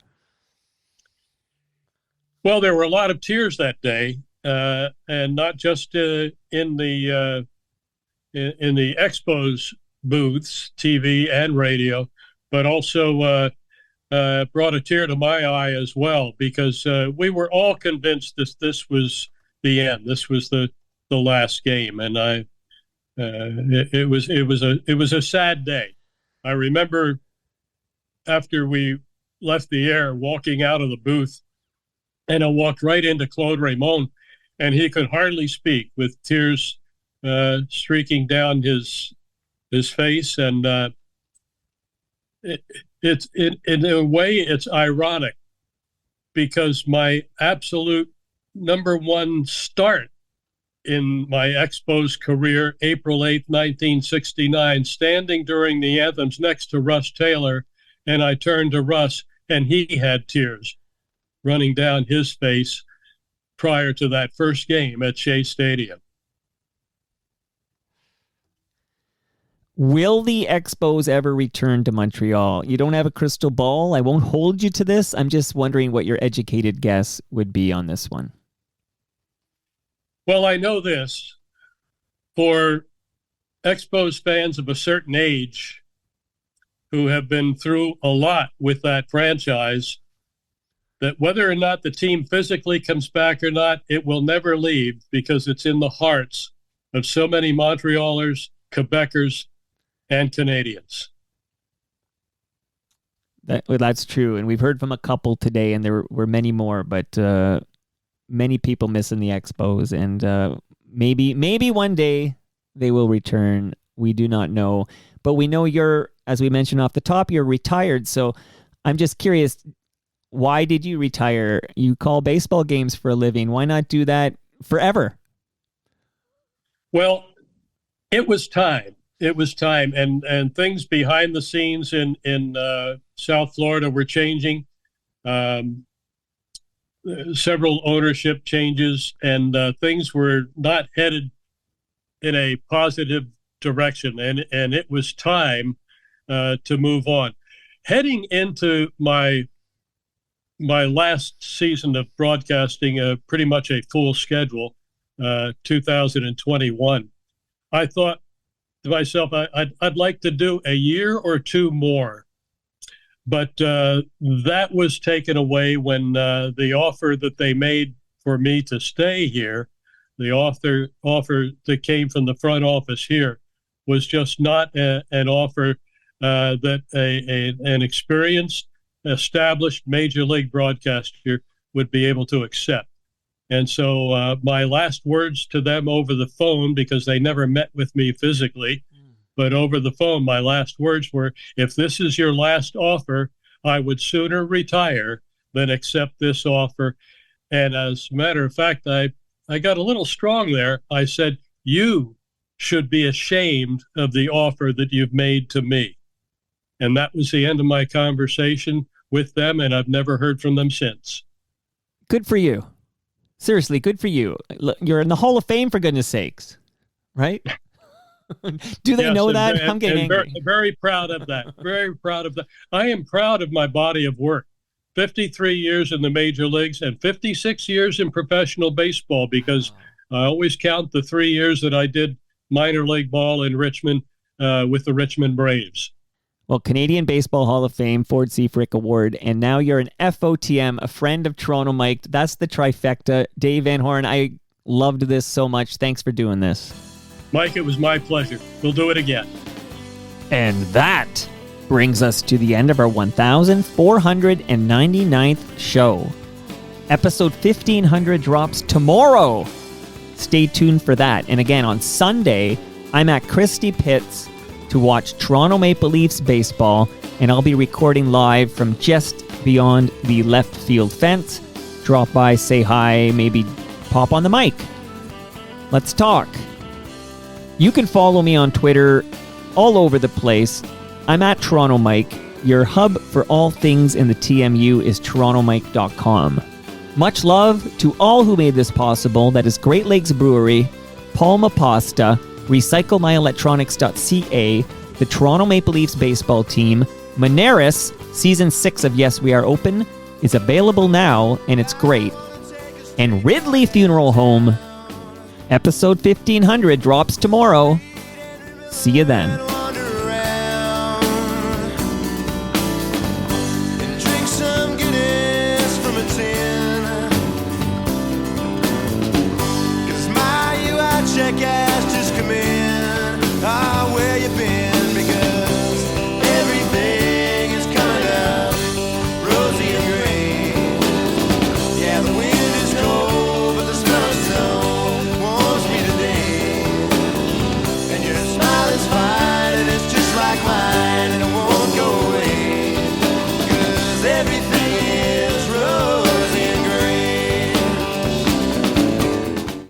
Well, there were a lot of tears that day. And not just in the Expos booths, TV and radio, but also brought a tear to my eye as well, because we were all convinced this was the end. This was the last game, and it was a sad day. I remember after we left the air, walking out of the booth, and I walked right into Claude Raymond. And he could hardly speak, with tears streaking down his face. And it's in a way, it's ironic, because my absolute number one start in my Expos career, April 8th, 1969, standing during the anthems next to Russ Taylor, and I turned to Russ, and he had tears running down his face prior to that first game at Shea Stadium. Will the Expos ever return to Montreal? You don't have a crystal ball. I won't hold you to this. I'm just wondering what your educated guess would be on this one. Well, I know this. For Expos fans of a certain age who have been through a lot with that franchise, that whether or not the team physically comes back or not, it will never leave, because it's in the hearts of so many Montrealers, Quebecers, and Canadians. That's true. And we've heard from a couple today, and there were many more, but many people missing the Expos. And maybe one day they will return. We do not know. But we know you're, as we mentioned off the top, you're retired. So I'm just curious, why did you retire? You call baseball games for a living. Why not do that forever? Well, it was time. It was time. And things behind the scenes in South Florida were changing. Several ownership changes, and things were not headed in a positive direction. And it was time to move on. Heading into my last season of broadcasting, pretty much a full schedule, 2021, I thought to myself, I'd like to do a year or two more. But that was taken away when the offer that they made for me to stay here, the offer that came from the front office here, was just not an offer that an experienced, established major league broadcaster would be able to accept. And so my last words to them over the phone, because they never met with me physically, but over the phone, my last words were, if this is your last offer, I would sooner retire than accept this offer. And as a matter of fact, I got a little strong there. I said, you should be ashamed of the offer that you've made to me. And that was the end of my conversation with them, and I've never heard from them since. Good for you. Seriously, good for you. Look, you're in the Hall of Fame, for goodness sakes, right? Do they know that? I'm getting angry. Very proud of that. Very proud of that. I am proud of my body of work. 53 years in the major leagues and 56 years in professional baseball, because I always count the 3 years that I did minor league ball in Richmond with the Richmond Braves. Well, Canadian Baseball Hall of Fame, Ford C. Frick Award, and now you're an FOTM, a friend of Toronto Mike. That's the trifecta. Dave Van Horne, I loved this so much. Thanks for doing this. Mike, it was my pleasure. We'll do it again. And that brings us to the end of our 1,499th show. Episode 1,500 drops tomorrow. Stay tuned for that. And again, on Sunday, I'm at Christie Pitts to watch Toronto Maple Leafs baseball, and I'll be recording live from just beyond the left field fence. Drop by, say hi, maybe pop on the mic. Let's talk. You can follow me on Twitter all over the place. I'm at Toronto Mike. Your hub for all things in the TMU is torontomike.com. Much love to all who made this possible. That is Great Lakes Brewery, Palma Pasta, RecycleMyElectronics.ca, the Toronto Maple Leafs baseball team. Moneris, Season 6 of Yes We Are Open, is available now, and it's great. And Ridley Funeral Home. Episode 1,500 drops tomorrow. See you then.